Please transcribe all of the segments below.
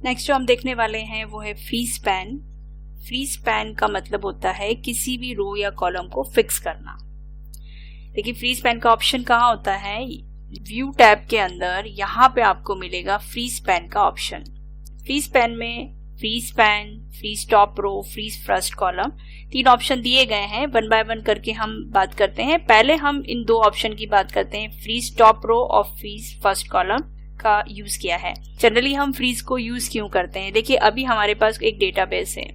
Next जो हम देखने वाले हैं वो है फ्री स्पैन। फ्री स्पैन का मतलब होता है किसी भी रो या कॉलम को फिक्स करना। देखिए फ्री स्पैन का ऑप्शन कहाँ होता है, व्यू टैब के अंदर यहाँ पे आपको मिलेगा फ्री स्पैन का ऑप्शन। फ्री स्पैन में फ्री स्पैन, फ्री स्टॉप रो, फ्री फर्स्ट कॉलम 3 ऑप्शन दिए गए हैं। 1 बाय 1 करके हम बात करते हैं। पहले हम इन 2 ऑप्शन की बात करते हैं, फ्री स्टॉप रो और फ्री फर्स्ट कॉलम का यूज किया है। जनरली हम फ्रीज को यूज क्यों करते हैं, देखिए अभी हमारे पास एक डेटाबेस है,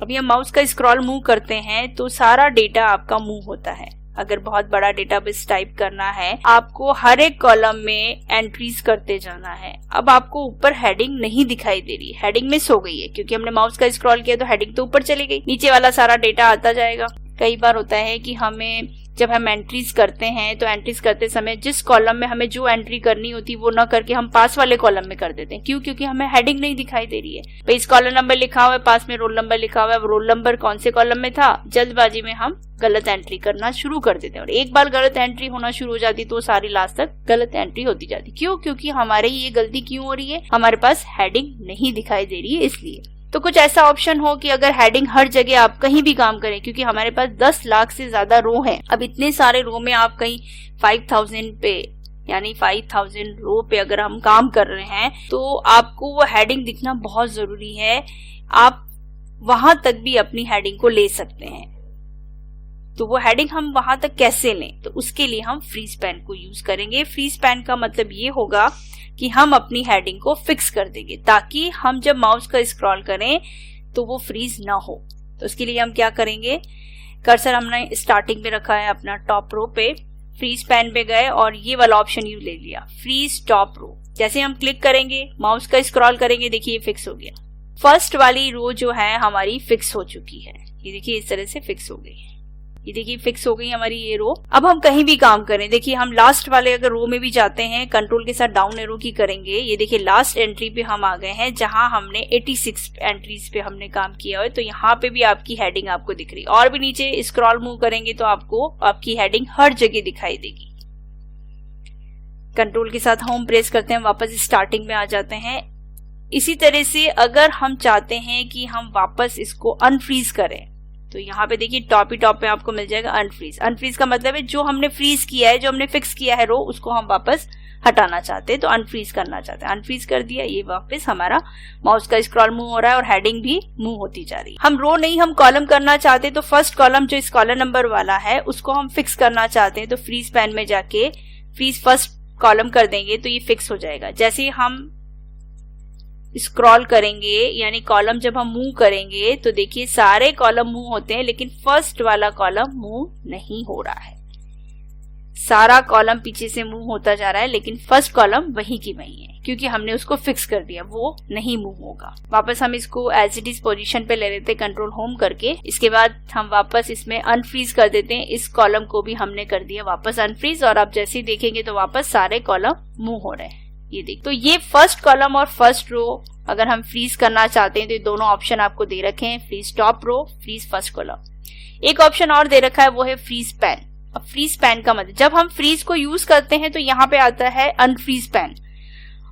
अभी हम माउस का स्क्रॉल मूव करते हैं तो सारा डेटा आपका मूव होता है। अगर बहुत बड़ा डेटाबेस टाइप करना है, आपको हर एक कॉलम में एंट्रीज करते जाना है। अब आपको ऊपर हेडिंग नहीं दिखाई दे रही, हेडिंग मिस हो गई है क्योंकि हमने माउस का स्क्रॉल किया तो हेडिंग तो ऊपर चली गई, नीचे वाला सारा डेटा आता जाएगा। कई बार होता है कि हमें जब हम एंट्रीज करते हैं तो एंट्रीज करते समय जिस कॉलम में हमें जो एंट्री करनी होती वो ना करके हम पास वाले कॉलम में कर देते हैं। क्यों? क्योंकि हमें हेडिंग नहीं दिखाई दे रही है। भाई इस कॉलम नंबर लिखा हुआ है, पास में रोल नंबर लिखा हुआ है, रोल नंबर कौन से कॉलम में था, जल्दबाजी में हम गलत एंट्री करना शुरू कर देते हैं और एक बार गलत एंट्री होना शुरू हो जाती तो सारी लास्ट तक गलत एंट्री होती जाती। क्यों? क्योंकि हमारे ये गलती क्यों हो रही है, हमारे पास हेडिंग नहीं दिखाई दे रही है इसलिए। तो कुछ ऐसा ऑप्शन हो कि अगर हेडिंग हर जगह आप कहीं भी काम करें, क्योंकि हमारे पास 10 लाख से ज्यादा रो हैं। अब इतने सारे रो में आप कहीं 5000 पे यानी 5000 रो पे अगर हम काम कर रहे हैं तो आपको वो हेडिंग दिखना बहुत जरूरी है। आप वहां तक भी अपनी हेडिंग को ले सकते हैं। तो वो हेडिंग हम वहां तक कैसे लें, तो उसके लिए हम फ्री स्पैन को यूज करेंगे। फ्री स्पैन का मतलब ये होगा कि हम अपनी हेडिंग को फिक्स कर देंगे ताकि हम जब माउस का स्क्रॉल करें तो वो फ्रीज ना हो। तो उसके लिए हम क्या करेंगे, कर्सर हमने स्टार्टिंग में रखा है अपना टॉप रो पे, फ्री स्पैन पे गए और ये वाला ऑप्शन यूज ले लिया, फ्री स्टॉप रो। जैसे हम क्लिक करेंगे, माउस का स्क्रॉल करेंगे, देखिए फिक्स हो गया। फर्स्ट वाली रो जो है हमारी फिक्स हो चुकी है, ये देखिए इस तरह से फिक्स हो गई है। ये देखिए फिक्स हो गई हमारी ये रो। अब हम कहीं भी काम करें, देखिए हम लास्ट वाले अगर रो में भी जाते हैं, कंट्रोल के साथ डाउन एरो की करेंगे, ये देखिए लास्ट एंट्री पे हम आ गए हैं जहां हमने 86 एंट्रीज पे हमने काम किया है। तो यहाँ पे भी आपकी हेडिंग आपको दिख रही है और भी नीचे स्क्रॉल मूव करेंगे तो आपको आपकी हेडिंग हर जगह दिखाई देगी। कंट्रोल के साथ होम प्रेस करते हैं, वापस स्टार्टिंग में आ जाते हैं। इसी तरह से अगर हम चाहते हैं कि हम वापस इसको अनफ्रीज करें तो यहाँ पे देखिए टॉप ही टॉप पे आपको मिल जाएगा अनफ्रीज। अनफ्रीज का मतलब है जो हमने फ्रीज किया है, जो हमने फिक्स किया है रो, उसको हम वापस हटाना चाहते हैं तो अनफ्रीज करना चाहते हैं। अनफ्रीज कर दिया, ये वापस हमारा माउस का स्क्रॉल मूव हो रहा है और हेडिंग भी मूव होती जा रही है। हम रो नहीं, हम कॉलम करना चाहते हैं तो फर्स्ट कॉलम जो इस कॉलम नंबर वाला है उसको हम फिक्स करना चाहते हैं तो फ्री स्पैन में जाके फ्रीज फर्स्ट कॉलम कर देंगे तो ये फिक्स हो जाएगा। जैसे हम स्क्रॉल करेंगे यानी कॉलम जब हम मूव करेंगे तो देखिए सारे कॉलम मूव होते हैं लेकिन फर्स्ट वाला कॉलम मूव नहीं हो रहा है। सारा कॉलम पीछे से मूव होता जा रहा है लेकिन फर्स्ट कॉलम वही की वही है क्योंकि हमने उसको फिक्स कर दिया, वो नहीं मूव होगा। वापस हम इसको एज इट इज पोजीशन पे ले लेते हैं कंट्रोल होम करके। इसके बाद हम वापस इसमें अनफ्रीज कर देते हैं। इस कॉलम को भी हमने कर दिया वापस अनफ्रीज और आप जैसे ही देखेंगे तो वापस सारे कॉलम मूव हो रहे हैं। ये देख, तो ये फर्स्ट कॉलम और फर्स्ट रो अगर हम फ्रीज करना चाहते हैं तो ये दोनों ऑप्शन आपको दे रखे हैं, freeze top row, freeze first column. एक ऑप्शन और दे रखा है वो है फ्रीज पैन। अब फ्रीज पैन का मतलब जब हम फ्रीज को यूज करते हैं तो यहाँ पे आता है अनफ्रीज पैन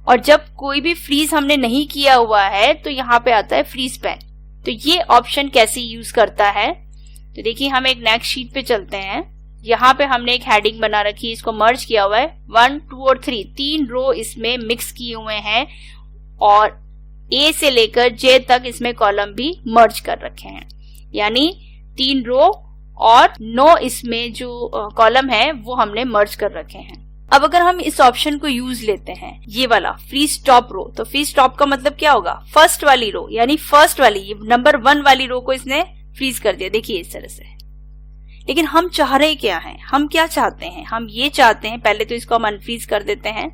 और जब कोई भी फ्रीज हमने नहीं किया हुआ है तो यहाँ पे आता है फ्रीज पैन। तो ये ऑप्शन कैसे यूज करता है, तो देखिए हम एक नेक्स्ट शीट पे चलते हैं। यहाँ पे हमने एक हेडिंग बना रखी है, इसको मर्ज किया हुआ है 1, 2 और 3 3 रो इसमें मिक्स किए हुए हैं और ए से लेकर जे तक इसमें कॉलम भी मर्ज कर रखे हैं, यानी 3 रो और 9 इसमें जो कॉलम है वो हमने मर्ज कर रखे हैं। अब अगर हम इस ऑप्शन को यूज लेते हैं ये वाला फ्री स्टॉप रो, तो फ्री स्टॉप का मतलब क्या होगा, फर्स्ट वाली रो यानी फर्स्ट वाली नंबर 1 वाली रो को इसने फ्रीज कर दिया, देखिए इस तरह से। लेकिन हम चाह रहे क्या हैं, हम क्या चाहते हैं, हम ये चाहते हैं, पहले तो इसको हम अनफ्रीज कर देते हैं।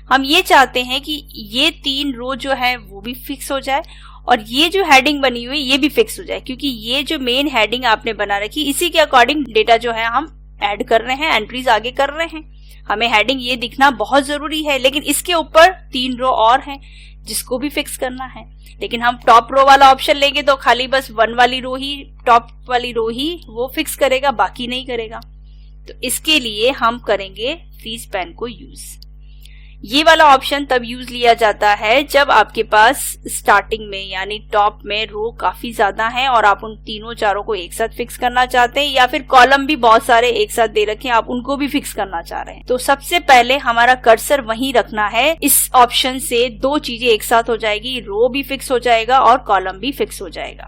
हम ये चाहते हैं कि ये 3 रो जो है वो भी फिक्स हो जाए और ये जो हेडिंग बनी हुई ये भी फिक्स हो जाए, क्योंकि ये जो मेन हेडिंग आपने बना रखी इसी के अकॉर्डिंग डेटा जो है हम ऐड कर रहे हैं, एंट्रीज आगे कर रहे हैं। हमें हेडिंग ये दिखना बहुत जरूरी है, लेकिन इसके ऊपर 3 रो और हैं जिसको भी फिक्स करना है। लेकिन हम टॉप रो वाला ऑप्शन लेंगे तो खाली बस 1 वाली रो ही, टॉप वाली रो ही वो फिक्स करेगा, बाकी नहीं करेगा। तो इसके लिए हम करेंगे फ्रीज पैन को यूज। ये वाला ऑप्शन तब यूज लिया जाता है जब आपके पास स्टार्टिंग में यानी टॉप में रो काफी ज्यादा है और आप उन तीनों चारों को एक साथ फिक्स करना चाहते हैं, या फिर कॉलम भी बहुत सारे एक साथ दे रखे हैं, आप उनको भी फिक्स करना चाह रहे हैं। तो सबसे पहले हमारा कर्सर वहीं रखना है। इस ऑप्शन से दो चीजें एक साथ हो जाएगी, रो भी फिक्स हो जाएगा और कॉलम भी फिक्स हो जाएगा।